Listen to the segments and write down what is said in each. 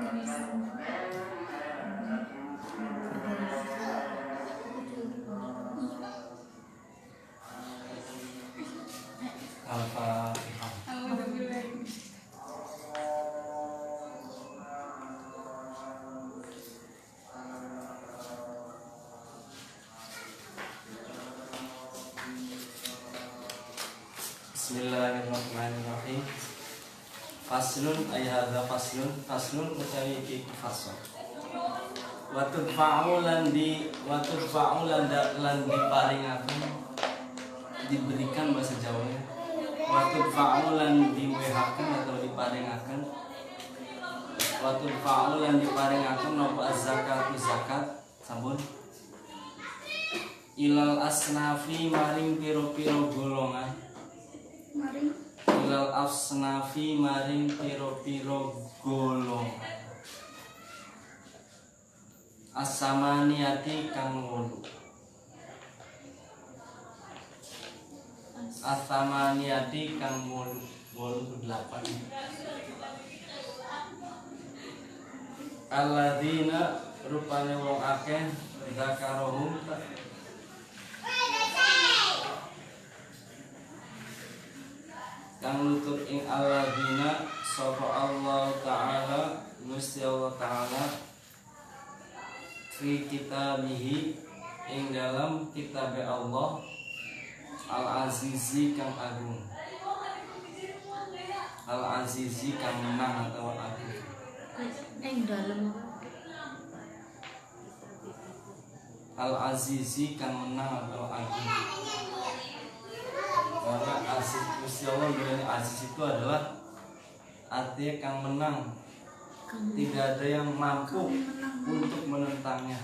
Al-Fatihah. Bismillahirrahmanirrahim. Faslun ayhadza faslun utawi iki fasal. Wa tudfa'u lan diparingaken diberikan bahasa Jawanya. Wa tudfa'u lan diwehaken atau diparingaken. Wa tudfa'u lan diparingaken napa zakatu zakat sampun ilal asnafi maring piro-piro golongan. Ilal asnafi maring piro-piro golongan. As-samaniyati kang 8. As-samaniyati kang 8. Alladzina rupane wong akeh zakarohum kang nutur ing alladzina sapa Allah taala Gusti Allah taala fi kitabihi ing dalam kitab Allah Al-Azizi kang agung. Al-Azizi kang menang atau agung. Ing dalem Al-Azizi kang menang atau agung. Karena Aziz Gusti Allah bilangnya Aziz itu adalah artinya kang menang. Tidak ada yang mampu untuk menentangnya.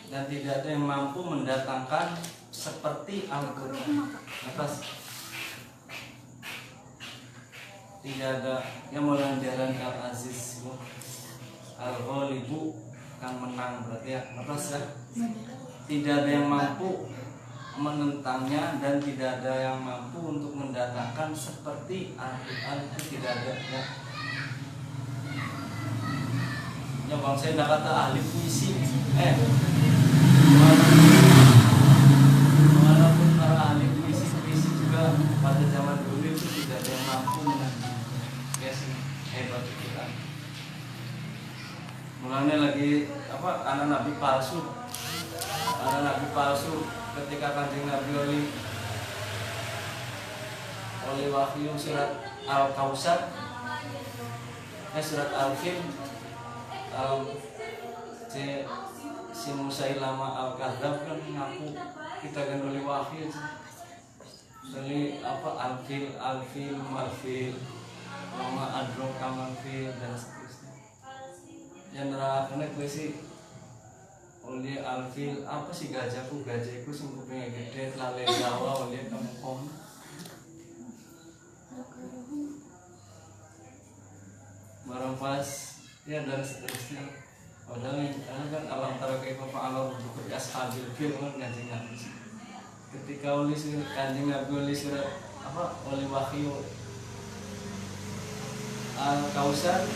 Dan tidak ada yang mampu mendatangkan seperti Al-Quran. Atas tidak ada yang melanjaran Al-Aziz Al-Ghalibu kang menang berarti ya. Atas ya. Tidak ada yang mampu menentangnya dan tidak ada yang mampu untuk mendatangkan seperti Al-Quran. Itu tidak ada ya. Ya bang saya tidak kata ahli puisi walaupun para ahli puisi juga pada zaman dulu itu tidak ada yang mampu menandingi. Yes, hebat kita. Mulanya lagi anak nabi palsu ketika Kanjeng Nabi oleh wahyu surat Al-Kausar surat Al-Fil si Musailama Al-Kadzab kan ngaku kita kan oleh wahyu. Jadi Al-Fil Mama Adroka Malfil dan seterusnya. Yang nerangkan gue sih oleh Al-Fil apa sih gajahku sing kupingnya gede lale Jawa oleh kampung. Barang pas ya dan seterusnya. Padahal kan alam tara kaifa fa'ala rabbuka bi ashabil fil kan Kanjeng Nabi. Ketika Kanjeng Nabi oleh surat oleh wahyu Al-Kausar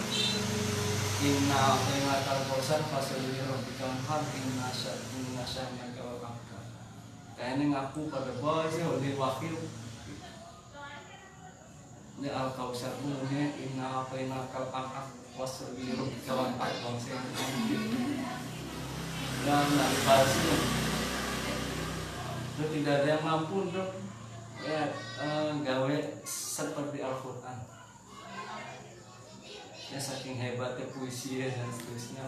inna al-kausar fasalli rabbika wanhar inna syani'aka wal abtar. Kayaknya ngaku pada bawah sih oleh wahyu ini Al-Kausar punya inna al-kainakal akak wasalli rabbika wanhar bangsa dan dari palsu itu tidak ada yang mampu untuk gawe seperti Al-Quran. Ya saking hebatnya puisi ya dan seterusnya.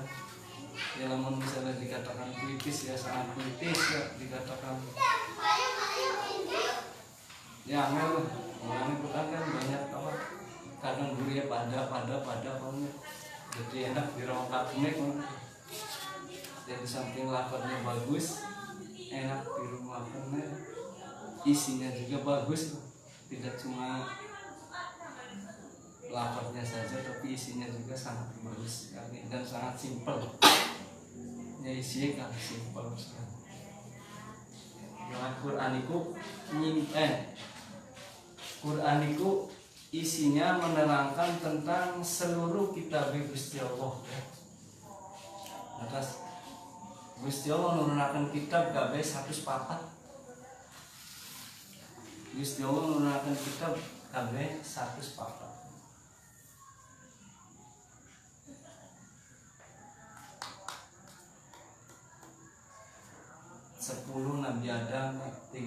Ya namun misalnya dikatakan puitis ya sangat puitis ya dikatakan. Ya angel mulanya Quran kan banyak kadang gurih pada banget. Jadi enak dirongkatnya kan. Jadi saking lafadznya bagus, enak dirongkatnya. Isinya juga bagus, tidak cuma lafadznya saja tapi isinya juga sangat bagus sekali dan sangat simpel. Ya isinya kan simpel sekali. Yang Quran itu isinya menerangkan tentang seluruh kitab Gusti Allah ya. Atas Gusti Allah menurunkan kitab kabeh 104. Gusti Allah menurunkan kitab kabeh 104. 10 Nabi Adam, 30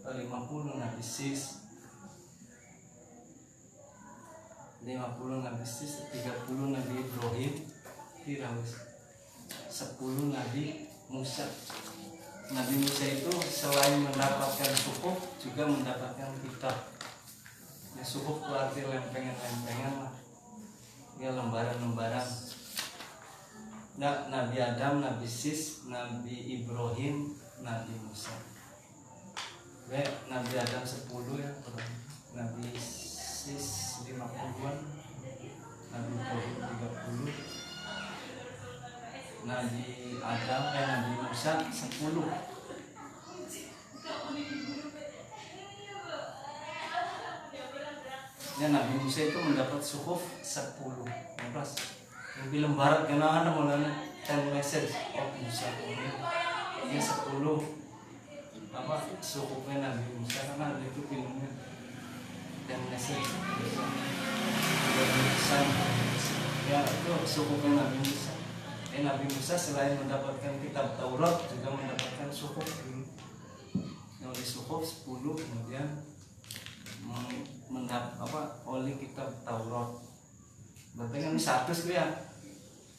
50 Nabi Sis, 50 Nabi Sis, 30 Nabi Ibrahim, 10 Nabi Musa. Nabi Musa itu selain mendapatkan suhuf juga mendapatkan kitab. Ya, suhuf itu arti lempengan-lempengan lah. Ya, lembaran-lembaran. Nah, Nabi Adam, Nabi Sis, Nabi Ibrahim, Nabi Musa. Nabi Adam 10 ya, Nabi Sis 50-an, Nabi Ibrahim 30, Nabi Adam Nabi Musa 10. Ya, Nabi Musa itu mendapat suhuf 10. Lebih lembaran kenapa mulanya 10 message of Musa ini 10 apa suhufnya Nabi Musa karena ada itu filmnya 10 message ya itu suhufnya Nabi Musa. Nabi Musa selain mendapatkan kitab Taurat juga mendapatkan suhuf dulu. Oleh suhuf 10 kemudian oleh kitab Taurat. Berarti kan 100 itu ya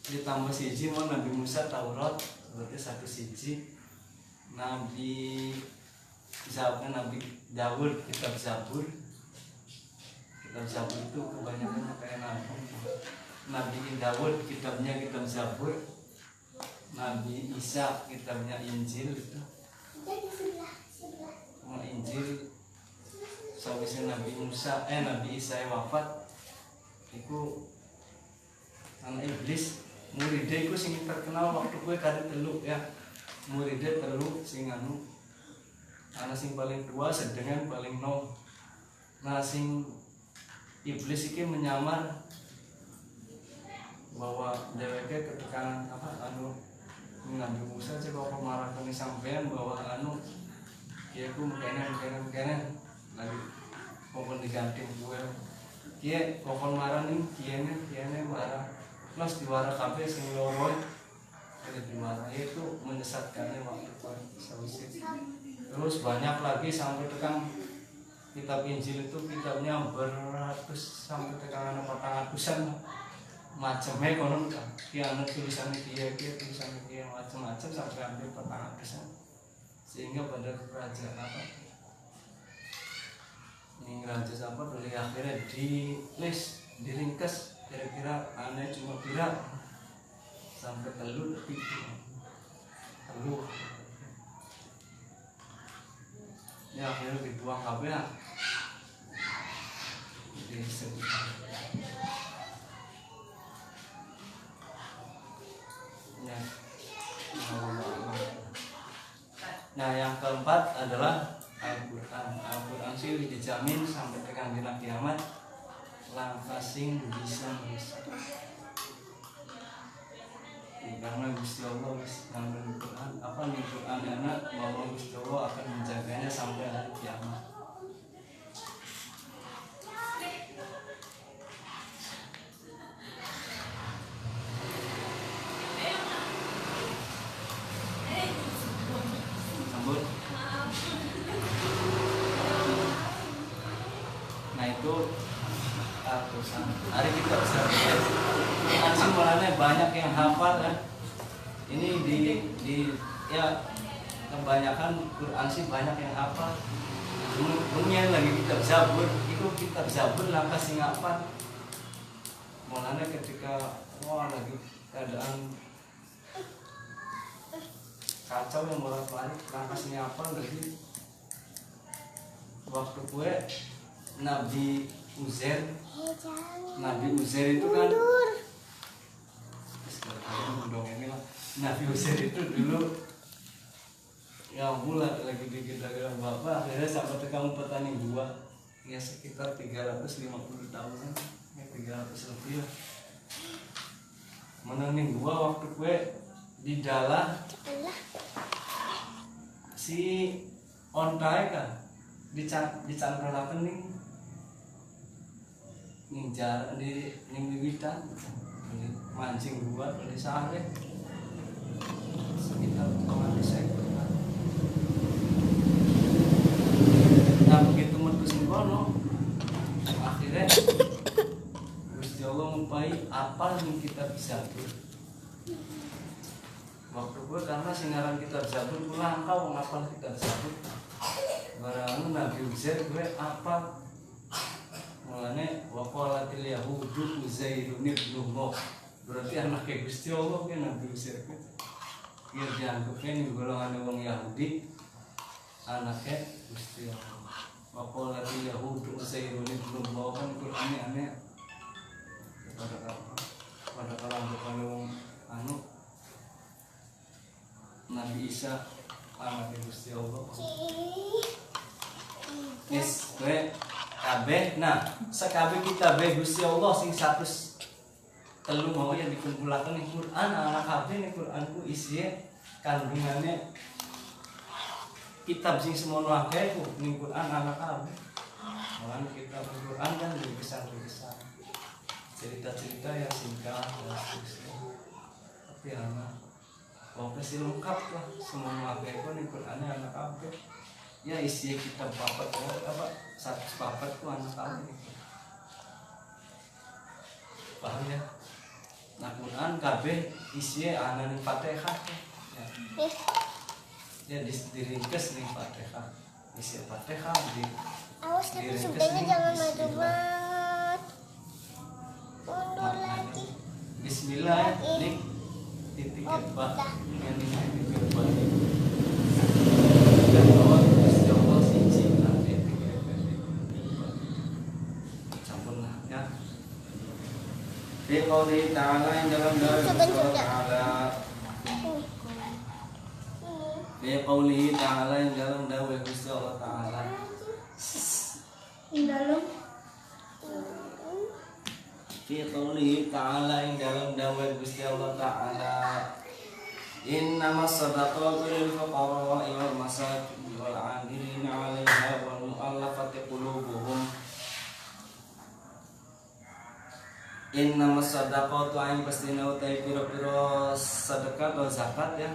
ditambah siji mau Nabi Musa Taurat berarti 1 siji. Nabi Daud kitab Zabur. Kitab Zabur itu kebanyakan kayak Nabi Daud kitabnya kitab Zabur. Nabi Isa kitabnya Injil itu. Injil. Sawisnya Nabi Isa wafat iku anak iblis muridnya iku sing terkenal waktu gue kali teluk ya. Muridnya teluk sing anak sing paling tua sedangkan paling nom. Nah sing iblis iki menyamar bahwa dheweke ketika Nabi Musa coba pemarahkan sampean bahwa ya aku mungkin lagi kompon diganti gue kia kompon marah nih kiane marah plus diwara kafe sing loroy ada diwara itu menyesatkannya waktu sausit. Terus banyak lagi sampai tekan kitab Injil itu kitabnya beratus sampai tekan 400-an macamnya konon kan kiana tulisannya tulisannya dia macam-macam sampai hampir 400-an sehingga pada kerajaan ini raja beli akhirnya diringkas kira-kira aneh cuma kira sampai telur ya akhirnya dibuang kabel ya. Nah yang keempat adalah Al-Quran. Al-Quran sih dijamin sampai tekan dina kiamat langkasing bisa merusak. Karena Gusti Allah ngambil Quran nih Quran anak bahwa Gusti Allah akan menjaganya sampai hari kiamat. Nah itu ratusan. Hari kita bisa ngaji mulanya banyak yang hafal kan. Ini ya kebanyakan Quran sih banyak yang hafal. Kemudian lagi kitab Zabur, itu kitab Zabur langkah sing hafal. Mulanya ketika lagi keadaan kacau yang bolak-balik langkah sing hafal lagi waktu gue Nabi Uzair itu kan Nabi Uzair itu dulu ya mulai lagi dikit bapak akhirnya sampai kamu petani buah ya sekitar 350 tahunan ya 300 lebih lah. Menening gua waktu gue di dalam si ontai kan dicantolaken ning jalan di ning wiwitan mancing gua di sare sekitar 2 sektor. Nah begitu metu sing kono akhirnya Gusti Allah ngupai apa yang kita bisa tuh waktu gue karena singaran kita Zabur gue langkau ngapal kita Zabur barang Nabi Uzair gue apa mulanya waqalatil yahudu Uzairun ibnu Allah berarti anaknya Gusti Allah kan Nabi Uzair gue biar dianggapnya ini golongan orang Yahudi anaknya Gusti Allah waqalatil yahudu Uzairun ibnu Allah kan Qur'annya aneh pada kalau anu Nabi Isa anak Gusti Allah. Yes, gue kabeh. Nah, sakabeh kita be Gusti Allah sing 103 mau yang dikumpulkan di Quran, anak kabeh nih Quranku isinya kandungannya kitab sing semono akeh ku ning Quran anak kabeh. Malah kitab Quran kan berkesan-kesan. Cerita-cerita yang singkat dan seterusnya. Tapi anak pasti lengkap lah semua apa itu nih Qurannya anak apa ya isi kitab papat apa 100 papat tuh anak apa paham ya. Nah Quran KB isi anak Fatihah ya diringkes nih Fatihah isi Fatihah awas tapi sebenarnya jangan maju banget mundur lagi Bismillah nih titik keempat yang ini keempat dan bahwa Gusti Allah siji nanti campur lah ya di qouli ta'ala yang dalam Allah ta'ala di qouli ta'ala yang dalam dawai Gusti Allah ta'ala Yang dalam fi qoulihi ta'ala ing dalam dawuh Gusti Allah ta'ala innamas shadaqatu lil fuqara'i wal masakin wal 'amilina 'alaiha wal mu'allafati qulubuhum innamas shadaqatu aing pastina utai pira-pira sedekah atau zakat ya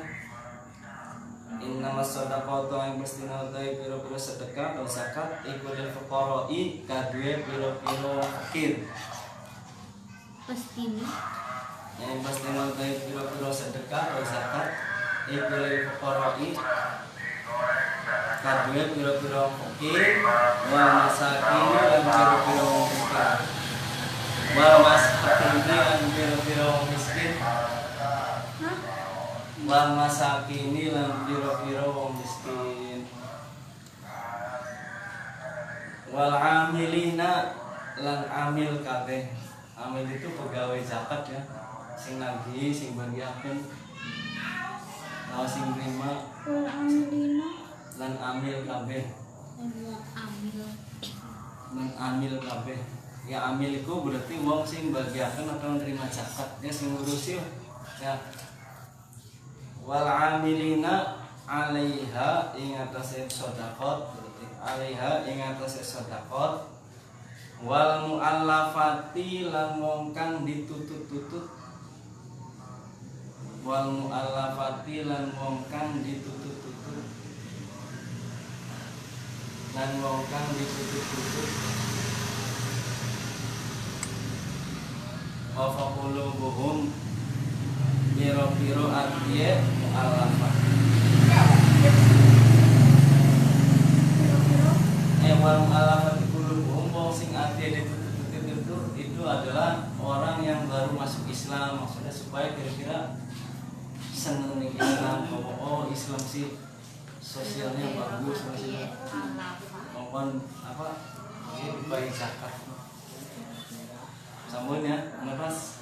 innamas shadaqatu aing pastina utai pira-pira sedekah atau zakat iku lil fuqara'i kadue pira-pira fakir pasti ini yang pasti nanti piro-piro sedekah atau zakat iku lil fuqara'i kadue piro-piro fakir wa masakin lan piro-piro miskin wa masakin lan piro-piro miskin wa masakin lan piro-piro miskin wal amilina lan amil kabeh. Amil itu pegawai zakat ya, sing nagih, sing bagiakeun, sing nerima, lan amil kabeh, lan amil kabeh. Ya amil itu berarti wong sing bagiakeun atau nerima zakat, ya sing ngurusi ya. Wal amilina 'alaiha ing atase sedekah, berarti 'alaiha ing atase sedekah. Wal mu'allafati lan wong kang ditutut-tutut wal mu'allafati lan wong kang ditutut-tutut lan wong kang ditutut-tutut wa faqulubuhum biro-biro atiye mu'allafat wal mu'allafati sing ati ditutup itu adalah orang yang baru masuk Islam, maksudnya supaya kira-kira seneng nih Islam, oh Islam sih sosialnya bagus, maksudnya mohon apa ini baik zakat sambung ya nafas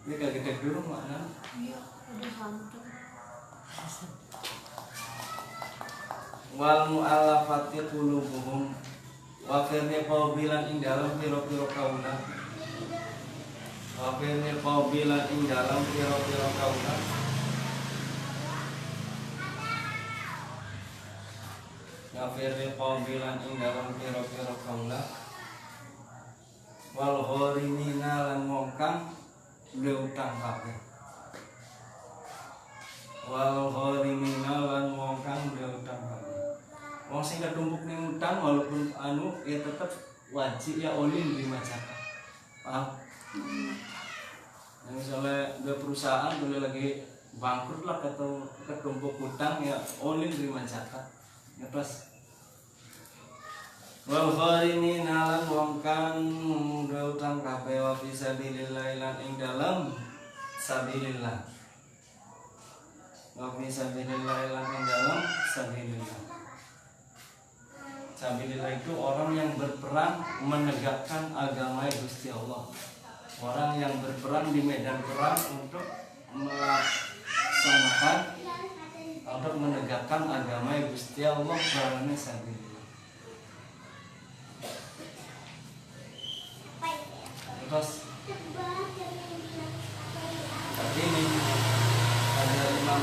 ini gak gede dulu makna udah hampir wal mu'allafati qulubuhum Wafirni paubilan ing dalam piro-piro kauna. Wafirni paubilan ing dalam piro-piro kauna. Wafirni paubilan ing dalam piro-piro kauna. Wal gharimina lan wong kang duwe utang kabeh. Wal gharimina lan wong kang duwe utang kabeh. Wong sing ketumpuk ning utang walaupun ya tetep wajib ya oleh nerima zakat. Paham? Nah, misalnya ada perusahaan boleh lagi bangkrut lah atau ketumpuk utang ya oleh nerima zakat. Ya pas. Wal gharimina lan wong kang duwe utang kabeh wa fi sabilillah lan ing dalam sabilillah. Wa fi sabilillah lan ing dalam sabilillah. Sabilillah itu orang yang berperang menegakkan agama Gusti Allah. Orang yang berperang di medan perang untuk melaksanakan untuk menegakkan agama Gusti Allah karena sabilillah. Terus tadi ini ada imam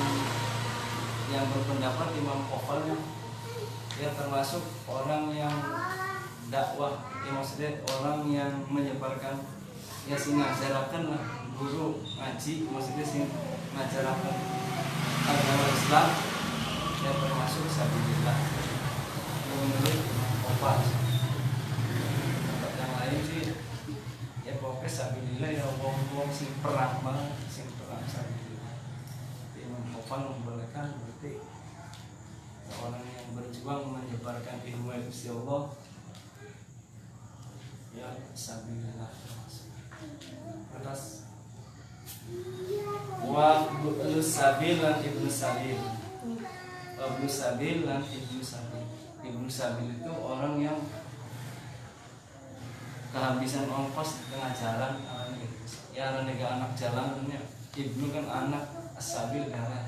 yang berpendapat Imam Qofal ya termasuk orang yang dakwah, ya maksudnya orang yang menyebarkan ya sing ngajaraken lah guru ngaji, maksudnya sing ngajaraken agama Islam ya termasuk sabilillah. Menurut Opa yang lain sih ya pokoknya sabilillah ya wong sing perang banget, sing perang sabilillah. Imam Opa membolehkan berarti orang yang berjuang menyebarkan ilmu Gusti Allah ya sabilillah. Atas wa ibnu sabil lan ibnu sabil. Ibnu sabil lan ibnu sabil. Ibnu sabil itu orang yang kehabisan ongkos di tengah jalan, ya anak jalannya. Ibnu kan anak, sabil jalan.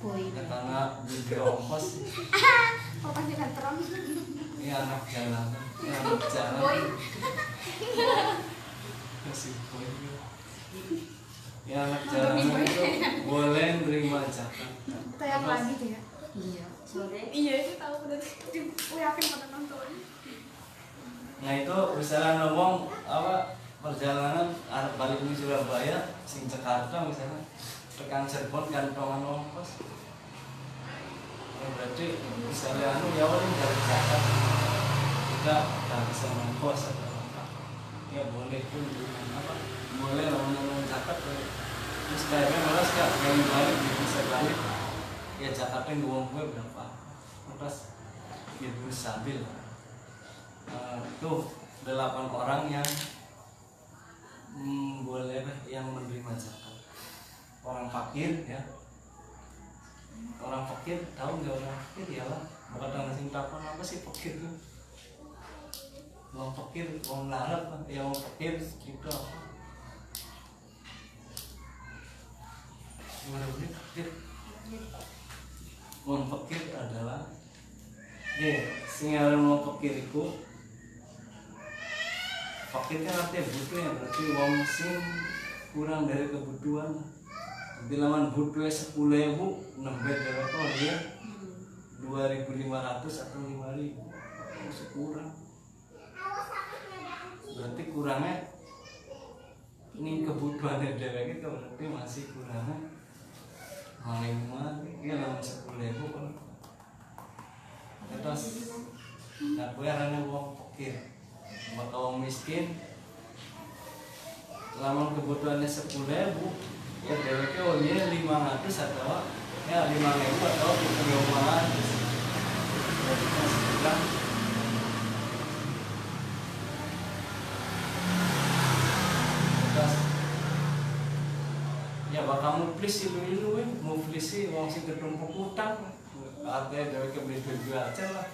Karena beli ongkos oh pasti kan terang ini anak jalan, ini anak jalan kasih boy ya anak jalan itu boleh menerima zakat. kayak lagi tuh ya. Iya, sore. Iya itu tahu udah yakin pada nonton. Nah itu misalnya ngomong apa perjalanan arah balik di Surabaya sing Jakarta misalnya tekan Cirebon kantongan ongkos ya berarti misalnya ya orang dari zakat kita tak bisa ongkos atau apa ya boleh pun apa boleh lawan zakat terus kayaknya malas kak yang balik bisa balik ya zakatnya uang gue berapa terus itu stabil. Tuh 8 orang yang boleh yang menerima zakat. Orang fakir ya, orang fakir tahu nggak orang fakir ya lah, bukan orang sing takon apa sih fakir tuh, orang fakir, orang larat ya orang fakir gitu apa? Gimana sih fakir? Orang fakir adalah ya, singaran orang fakir itu fakir kan artinya butuh ya, berarti wong sing kurang dari kebutuhan. Di laman butuhnya 10.000 nembet berapa dia 2.500 atau 5.000 masih kurang. Berarti kurangnya ini kebutuhannya dewek itu berarti masih kurangnya maling ya laman 10.000 kan. Terus nah gue arahnya wong fakir. Maka orang miskin lamun kebutuhannya 10.000 ya deweknya olehnya 500 atau ya 5.000 atau 500 jadi masih kurang. Terus ya bakal muflis itu muflis sih wong sing ketumpuk utang artinya deweknya beli aja lah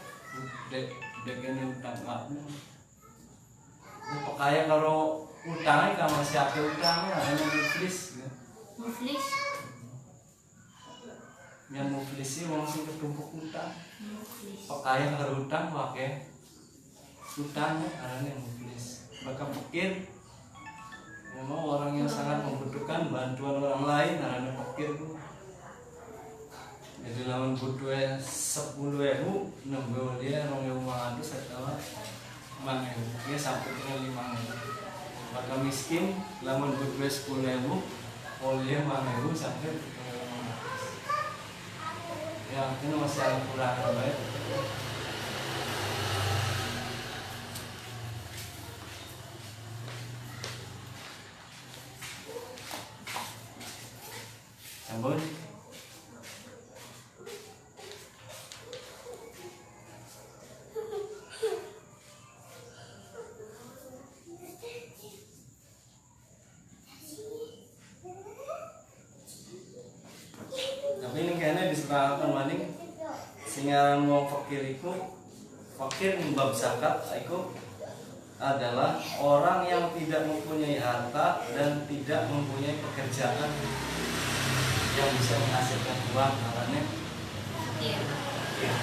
dekene utang kabeh. Kaya kalau utangnya kalau masih ada utangnya hanya muflis ya. Muflis. Yang muflis sih orang sing ketumpuk utang. Muflis. Kaya kalau utang pakai utang arahnya muflis. Maka fakir memang orang yang sangat membutuhkan bantuan orang lain arahnya fakir tuh. Jadi lawan butuhnya 10.000 nembel dia 2.500 setelah 5.000 dia sampai ke 5.000. Maka miskin lawan butuhnya 10.000 oleh 5.000 sampai ke 5.000. Ya itu masih ada kurang baik. Sambung. Tapi ini kayaknya diserahkan maning singaran wong fakir iku fakir bab zakat iku adalah orang yang tidak mempunyai harta dan tidak mempunyai pekerjaan yang bisa menghasilkan uang karena Iya. ya.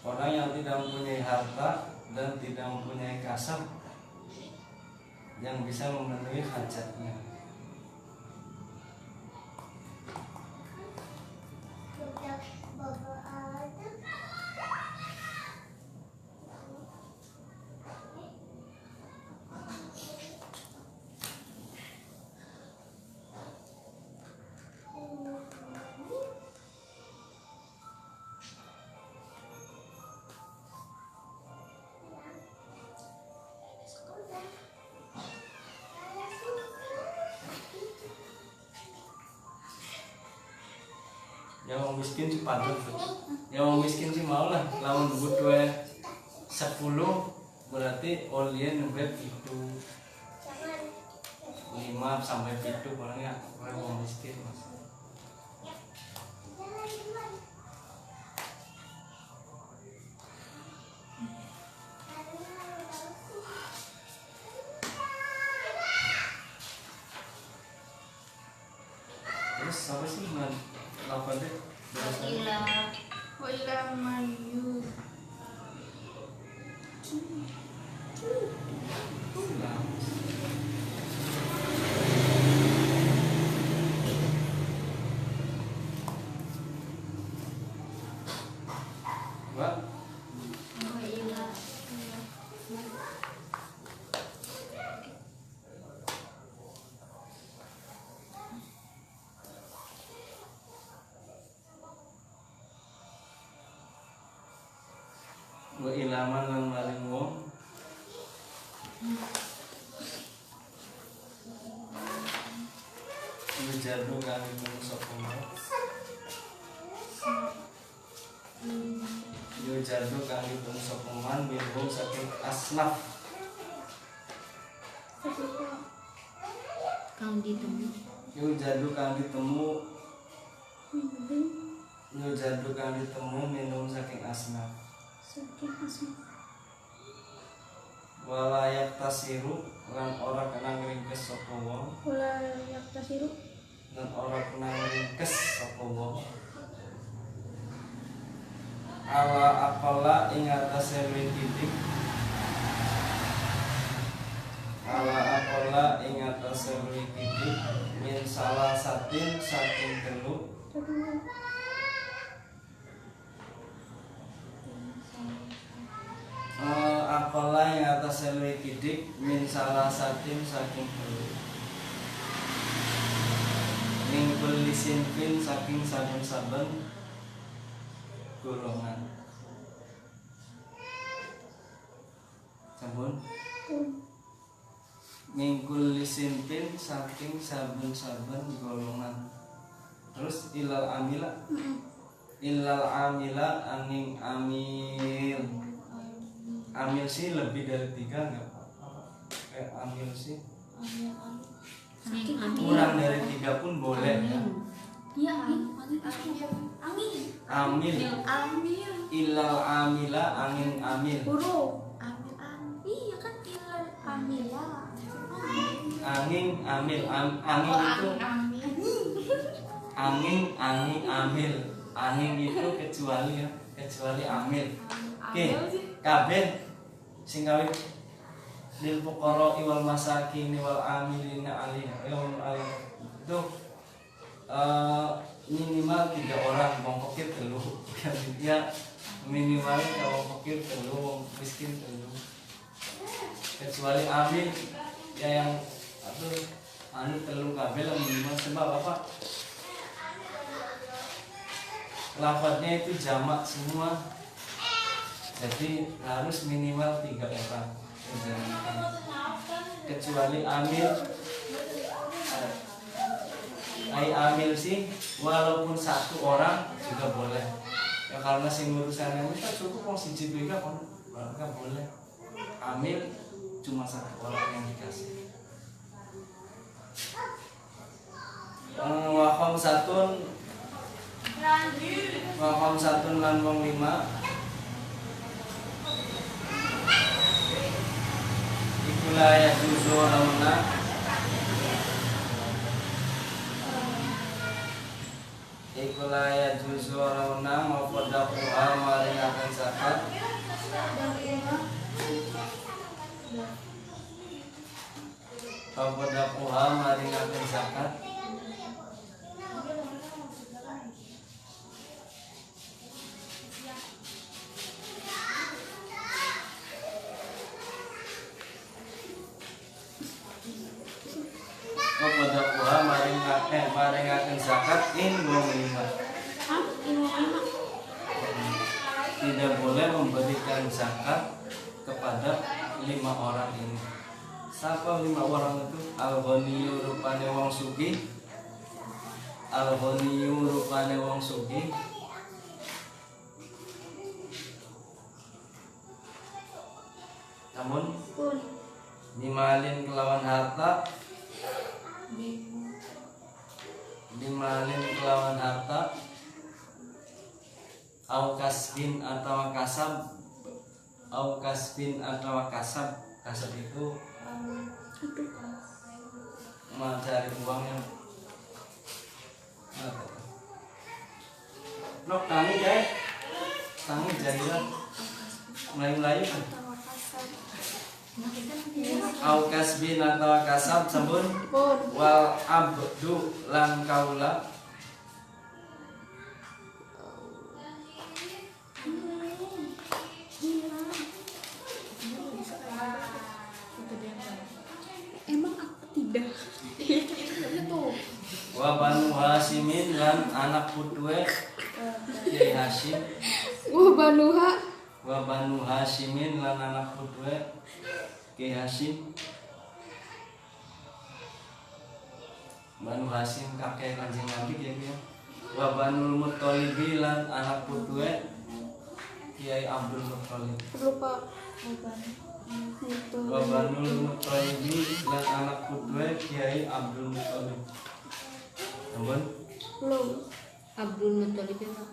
Orang yang tidak mempunyai harta dan tidak mempunyai kasab yang bisa memenuhi hajatnya. Yang orang miskin sih padahal yang orang miskin sih mau lah lawan butuh 10 berarti olien nembet itu 5 sampai 7 orangnya orang miskin mas. Terus apa sih man? Apa deh? Ila Wa ila man yu What? wa ila Wa ilaman lan maring wong Wujadu kami mengusahakan Yujadu kami mengusahakan Minhum saking asnaf kang ditemu. Yujadu kami temu Yujadu kami temu Minhum saking asnaf saking asma Walayak tasiru lan ora kena ngringkes sapa wong wala yaktasiru dan ora kena ngringkes sapa wong ala apalah ing atase luwih titik ala apalah ing atase luwih titik min salah satin saking telu apalah ing atase luwih titik min salah satin saking telu ning kulli sinfin saking saben-saben golongan. Sampun mingkul lisintin saking saben-saben golongan. Terus ilal amila ilal amila angin amil amil sih lebih dari 3 nggak apa-apa. Kayak amil sih kurang dari 3 pun boleh ya. iya angin Amil amil ilal amila angin amil huruf amil iya kan ilal amila angin amil angin itu amil angin, angi, amil. Angin itu kecuali ya, kecuali amil. Oke, kabeh sing kawit lil fuqara wal masakin wal amilina alaiha itu minimal 3 orang, wong fakir 3 ya, minimal wong fakir 3, wong miskin 3, kecuali amil ya yang anu 3 kabeh lah minimal. Sebab apa? Lafadznya itu jamak semua, jadi harus minimal 3 orang. Kecuali amil, amil sih walaupun 1 orang juga boleh ya, karena sing urusannya itu cukup wong siji juga kan, maka boleh. Amil cuma 1 orang yang dikasih. Wa satun lan wong 5 ikulah ya juzu launa maupadakuha maringakan zakat maringakan zakat in wong 5. Tidak boleh memberikan zakat kepada 5 orang ini. Siapa 5 orang itu? Al-Ghaniyu rupane wong sugih, Al-Ghaniyu rupane wong sugih, namun dimalin kelawan harta, au kasbin atau kasab. Kasab itu mencari uang yang nok tangi guys, tangi jadilah melayu-melayu kan. Au kasbin atau kasab sabun wal abdu lan kaula wa banu hasimin lan anak putue Kiai Hasim wa banu hasimin lan anak putue Kiai Hasim. Banu Hasim kakek Kanjeng Nabi ya. Wa banul Muttalibi lan anak putue Kiai Abdul Muttalib. Wa banul Muttalibi lan anak putue Kiai Abdul Muttalib. Namun Abdul Muttalib ya Pak.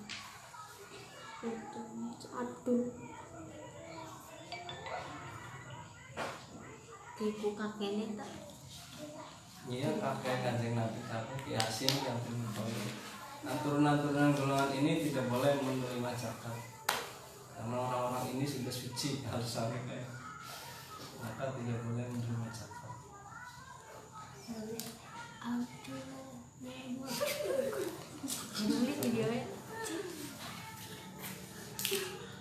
Ibu kakeknya tak? Iya, kakek Kanjeng Nabi, kakek Kiai Hasim yang Muttalib. Nah, turunan-turunan golongan ini tidak boleh menerima zakat karena orang-orang ini sudah suci, harus sampai kayak maka tidak boleh menerima zakat. Ini videonya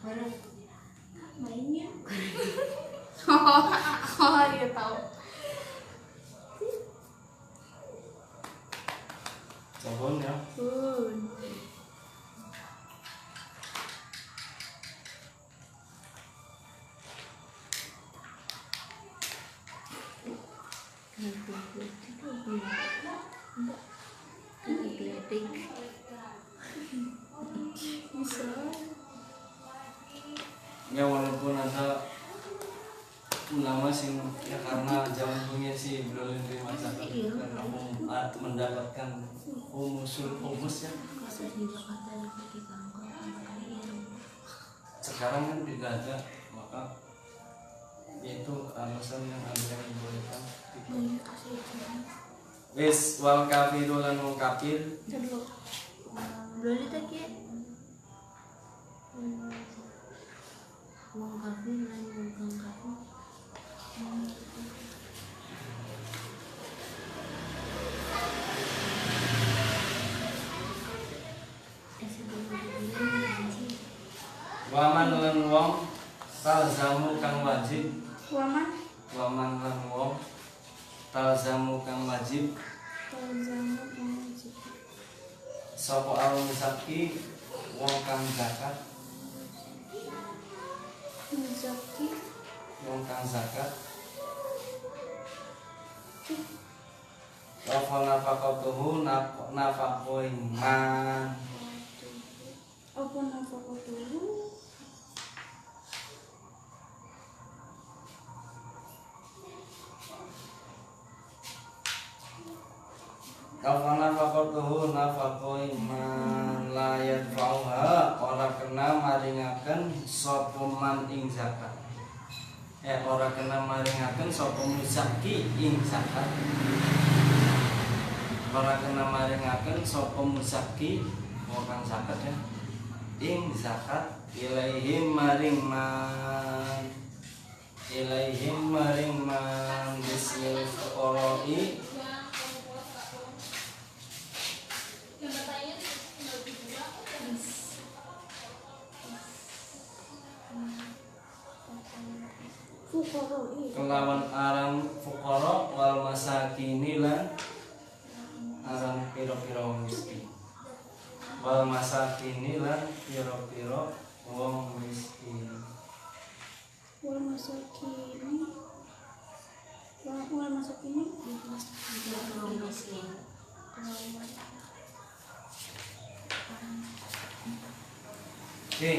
mana? mainnya dia tahu. Cabon ya. Ya walaupun ada ulama sing ya karena zaman punya sih belum menerima zakat karena mendapatkan umusul umus ya. Sekarang kan tidak ada, maka itu alasan yang ada yang dibolehkan. Wis wal kafiru lan wong kafir. Dulu. Berarti tak ya? Wong kafir lan wong kang kafir. Waman lan wong talzamu kang wajib. Waman. Waman lan wong talzamu kang wajib. Talzamu wajib. Sapa al-muzaki wong kang zakat. Muzaki. Wong kang zakat. Wa nafaqatuhu nafaqoi man. Apa nafaqatuhu? Kafana faqatuhu nafaqoi man la yadfa'uha ora kena maringaken sapa man ing zakat. Ora kena maringaken sapa muzaki ing zakat. Ora kena maringaken sapa muzaki wong kang zakat ya. Ing zakat ilaihim maring man. Ilaihim maring man bismil fuqara'i Fuqara'i. kelawan aran fuqara wal masakini lan aran pira-pira wong miskin. Wal masakini lan pira-pira wong miskin. Wal masakini. Wal masakini. Wong miskin. Oke.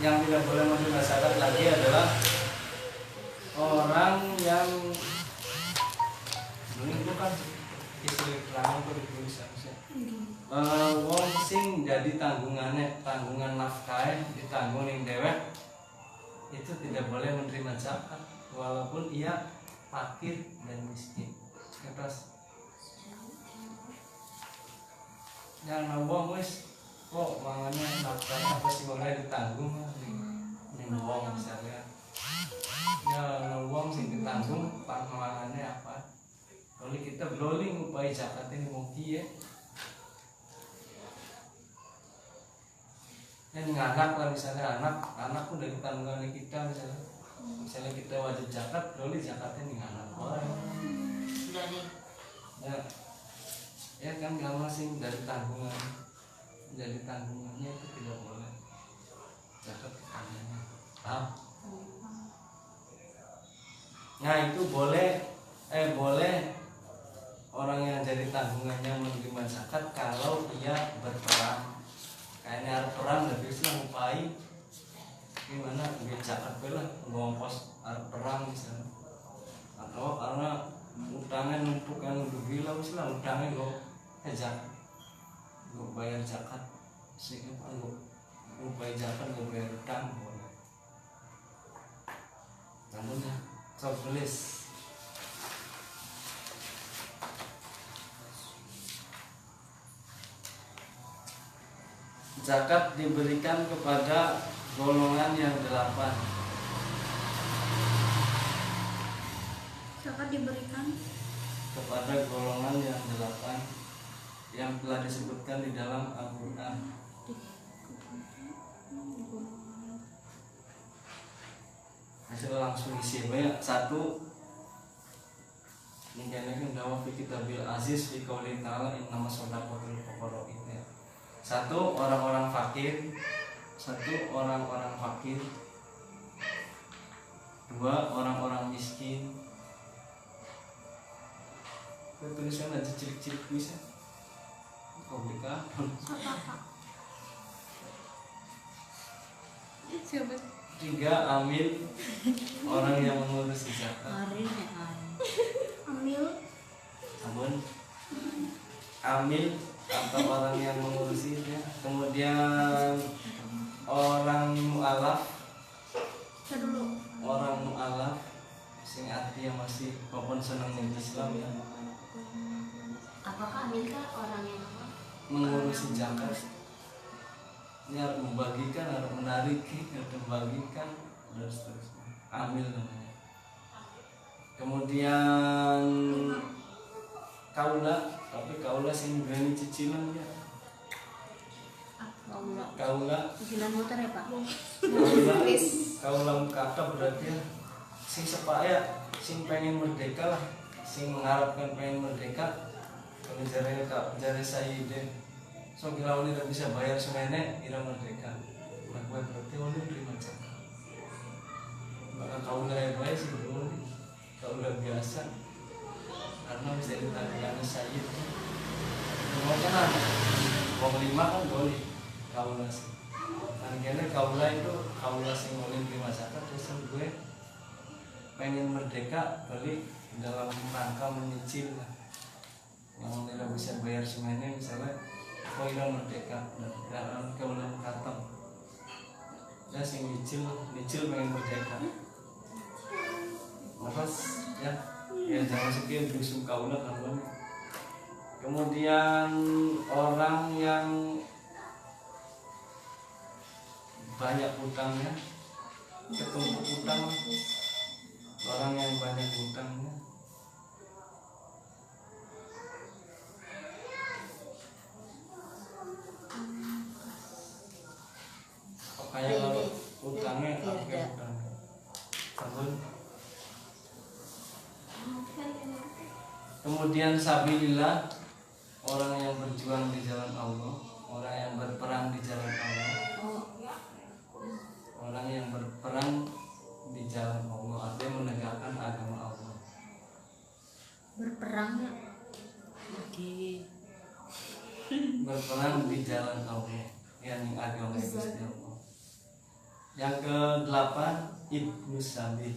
Yang tidak boleh menerima zakat lagi adalah orang yang itu kan istri pelanggan itu ditulis harusnya. Wong sing jadi tanggungan nafkah ditanggung ning dewek itu tidak boleh menerima zakat walaupun ia fakir dan miskin. Terus yang wong wis kok mangannya nafkah apa sih boleh ditanggung ning wong misalnya. Ya wong sing ditanggung pangangannya apa? Kalau kita boleh ngupai zakat ini wong kiye. Yang anak lah misalnya anak udah ditanggungan kita misalnya kita wajib zakat boleh zakatnya nih anak orang Dari ya kan gak masing dari tanggungan jadi tanggungannya itu tidak boleh zakat kepadanya paham? Nah itu boleh orang yang jadi tanggungannya menerima zakat kalau ia berperang. Kayaknya harus perang lebih bisa ngupai gimana biar zakat lah ngongkos harus perang misalnya atau karena utangnya numpuk kan udah gila misalnya utangnya lo zakat lo bayar zakat sih apa lo bayar zakat lo bayar utang boleh namun ya tulis zakat diberikan kepada golongan yang 8. Zakat diberikan Kepada golongan yang 8 yang telah disebutkan di dalam Al-Quran. Hasil langsung isi banyak. 1 ini kayaknya dawa fi kitabil aziz fi qouli ta'ala innama shadaqatul fuqara itu ya. 1 orang-orang fakir. 1 orang-orang fakir. 2 orang-orang miskin. Tulisan aja cilik-cilik bisa komplikated. siapa? 3 amil orang yang mengurus zakat. hari nih Amil. Namun amil atau orang yang mengurusinya. Kemudian orang mu'alaf. Dulu. Orang mu'alaf sing artinya masih walaupun senang dengan Islam ya Apakah Amilkah orang yang apa? mengurusi zakat ini harus membagikan, harus menarik, harus membagikan dan seterusnya. Amil namanya. Kemudian kaula, tapi kaula sing berani cicilan ya. Allah. Kaula, Cicilan motor ya Pak? kaula kata berarti ya, sing sepaya, sing pengen merdeka lah, sing mengharapkan pengen merdeka. Kalau jari saya ide, so kira ini tidak bisa bayar semene, kira merdeka. Nah, gue berarti ini terima zakat. Maka kaula yang baik sih belum, kaula biasa, karena bisa ditagihkan saya. Mungkin ada, wong lima kan boleh kaula sih. Akhirnya kaula itu kaula sing boleh terima zakat, terus gue pengen merdeka, balik dalam rangka menyicil lah. Yang tidak bisa bayar semuanya misalnya kau hilang merdeka dan kau ulang kata ya sing nyicil pengen merdeka terus ya jangan sekian dusung kaulah kan. Kemudian orang yang banyak hutangnya ketumpuk hutang, orang yang banyak hutangnya kayak kalau utangnya pakai utang sabun. Kemudian sabilillah, orang yang berjuang di jalan Allah, orang yang berperang di jalan Allah, orang yang berperang di jalan Allah artinya menegakkan agama Allah. Berperang ya? Oke. Berperang di jalan Allah yang agama Gusti Allah. Yang ke-8 Ibnu Sabil,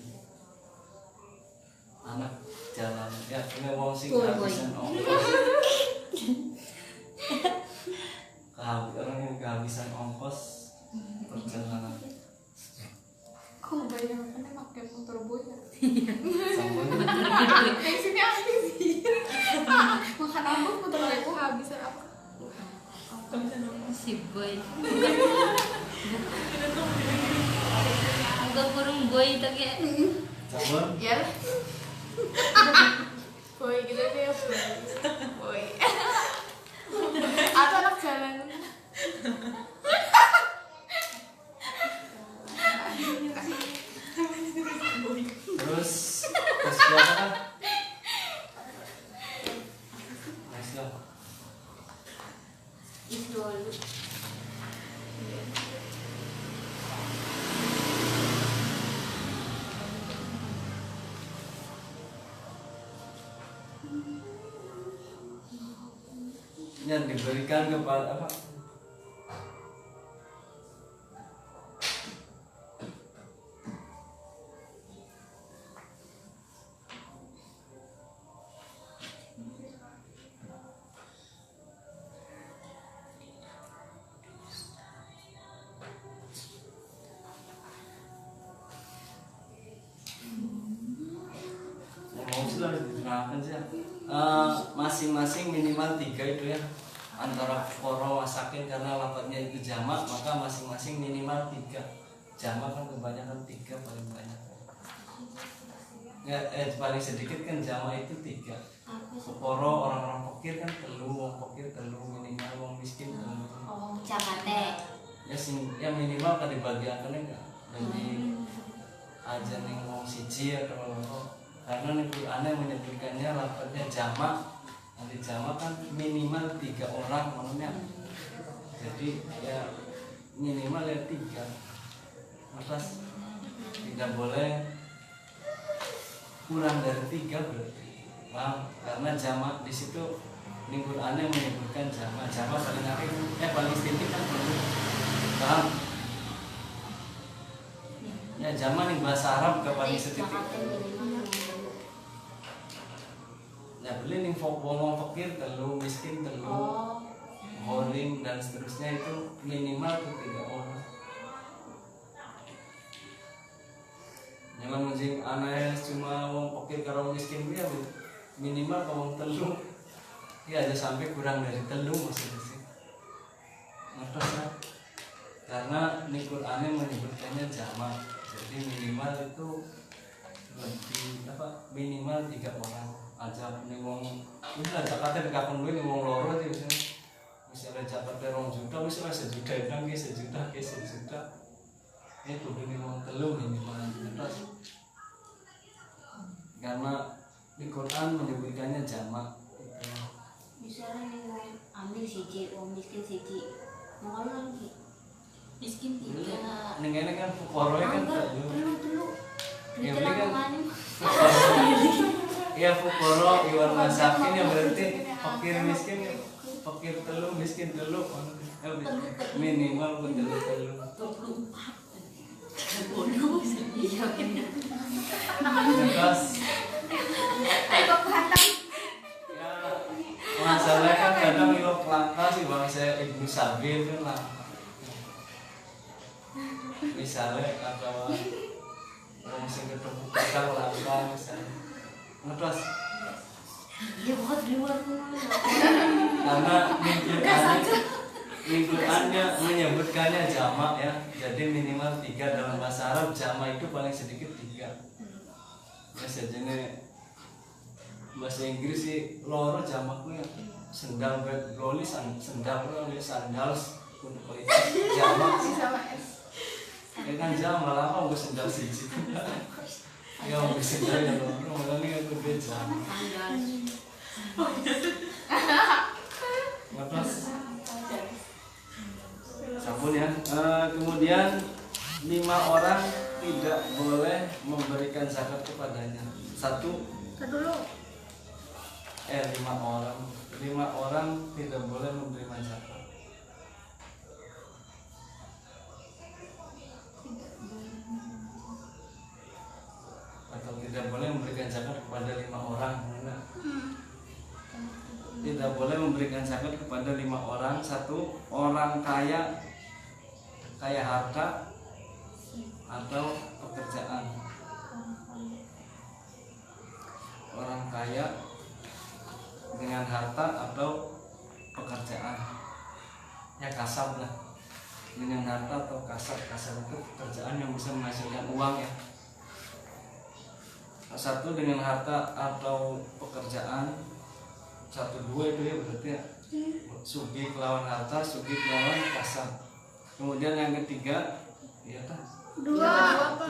anak jalan ya, ini wong sing kehabisan ongkos. Orang yang kehabisan ongkos perjalanan. Kok banyak kan pakai motor boy ya? Sampun Kayak sini asli sih. Makan apa motor boy kehabisan apa? Kehabisan apa? Si boy. Bukan burung boy itu kayak. sampun Ya. Boy gitu deh boy. Boy. Atau anak jalanan. terus berapa kan? Nice lah. Itu dulu. Yang diberikan kepada apa? Harus diterapkan sih. Masing-masing minimal 3 itu ya, antara fuqara masakin karena lafadznya itu jamak, maka masing-masing minimal 3. Jamak kan kebanyakan 3 paling banyak ya, paling sedikit kan jamak itu 3. Fuqara orang-orang fakir kan 3, wong fakir 3 minimal, wong miskin 3. Oh, cakate. Ya minimal kan dibagikan enggak jadi aja nih wong siji atau loro. Karena nih Quran menyebutkannya lafadznya jamak, nanti jamak kan minimal 3 orang maksudnya. Jadi ya minimal ya 3. Atas tidak boleh kurang dari 3 berarti. Paham? Karena jamak di situ nih Quran menyebutkan jamak. Jamak paling akhir, paling sedikit kan belum. Paham? Ya jamak nih bahasa Arab ke paling sedikit. Ya beli nih wong fakir 3, miskin 3, horing dan seterusnya itu minimal ke 3 orang. Jangan mungkin aneh cuma wong fakir karo miskin ya minimal ke wong telu ya aja sampai kurang dari telu maksudnya sih ngertos ya karena ini Qurannya menyebutkannya jamak jadi minimal itu lebih apa minimal 3 orang aja nih wong ini ada kata dikakon gue nih wong loro itu misalnya Jakarta 2 juta misalnya 1 juta itu ke 1 juta ke 1 juta ini kudu nih wong telu minimal terus karena di Quran menyebutkannya jamak gitu. Misalnya nih wong ambil siji, wong miskin siji. Mau lagi miskin 3. Ning ngene kan fukara kan Telu. Ya, Duitnya kan. mana? ya fukara iwan masakin ya berarti fakir miskin ya fakir telu miskin telu minimal pun telu 24. Bodoh. Iya benar. terus Ayo kantang. ya masalah kan kadang ilok langka sih bangsa Ibnu Sabil kan langka misalnya atau orang sing ketemu kadang langka misalnya terus Ya buat di luar karena Qurannya menyebutkannya jamak ya jadi minimal 3 dalam bahasa Arab jamak itu paling sedikit 3 biasanya bahasa Inggris sih loro jamaknya sendal loli sendal loli sandals untuk kualitas jamak sih Sama S. ya kan jamak lah apa gue sendal siji ya gue sendal ya loro malah nih aku gue jamak terus sabun ya kemudian 5 orang tidak boleh memberikan zakat kepadanya 1 Dulu. 5 orang tidak boleh menerima zakat atau tidak boleh memberikan zakat kepada 5 orang tidak boleh memberikan zakat kepada 5 orang 1 orang kaya harta atau pekerjaan orang kaya dengan harta atau pekerjaan ya kasab lah dengan harta atau kasab itu pekerjaan yang bisa menghasilkan uang ya 1 dengan harta atau pekerjaan 1 2 itu ya berarti ya sugi kelawan harta sugi kelawan kasab kemudian yang ketiga ya kan 2 apa?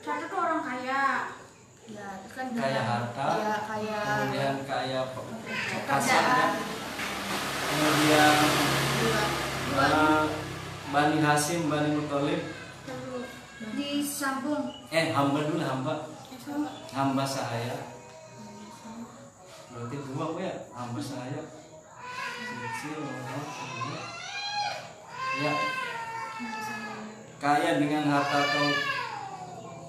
Satu tuh orang kaya. Ya, itu kan kaya harta ya, kaya kemudian kaya kasab pekerjaan. ya. Kemudian 2. Bani Hasim Bani Muthalib Disambung. hamba dulu hamba Sama. hamba sahaya berarti 2 apa ya hamba sahaya kecil ya kaya dengan harta atau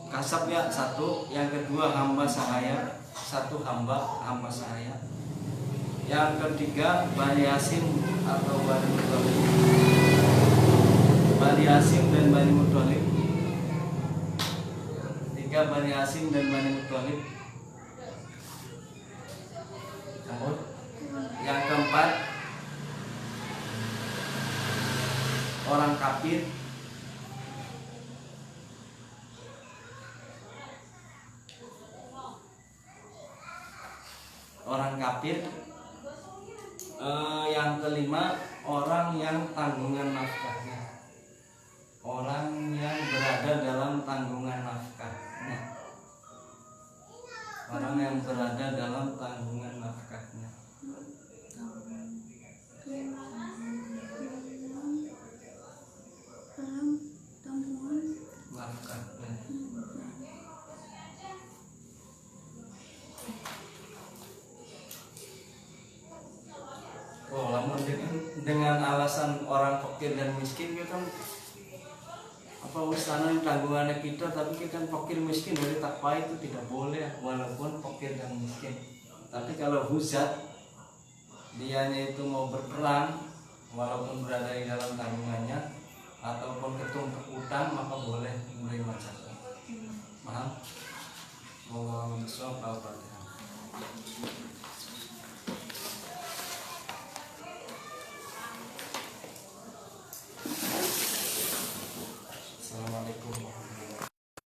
kasab ya 1 yang kedua hamba sahaya 1 hamba sahaya yang ketiga Bani Hasim atau Bani Muthalib Bani Hasim dan Bani Muthalib 3 Bani Hasim dan Bani Muthalib yang keempat orang kafir yang kelima orang yang tanggungan nafkahnya orang yang berada dalam tanggungan nafkahnya orang yang berada dalam tanggungan nafkahnya nafkahnya oh lama dengan alasan orang fakir dan miskin kita kan apa urusan tanggungannya kita tapi kita kan fakir miskin dari takwa itu tidak boleh walaupun fakir dan miskin tapi kalau huzat dianya itu mau berperang walaupun berada di dalam tanggungannya Surah Al-Fatihah.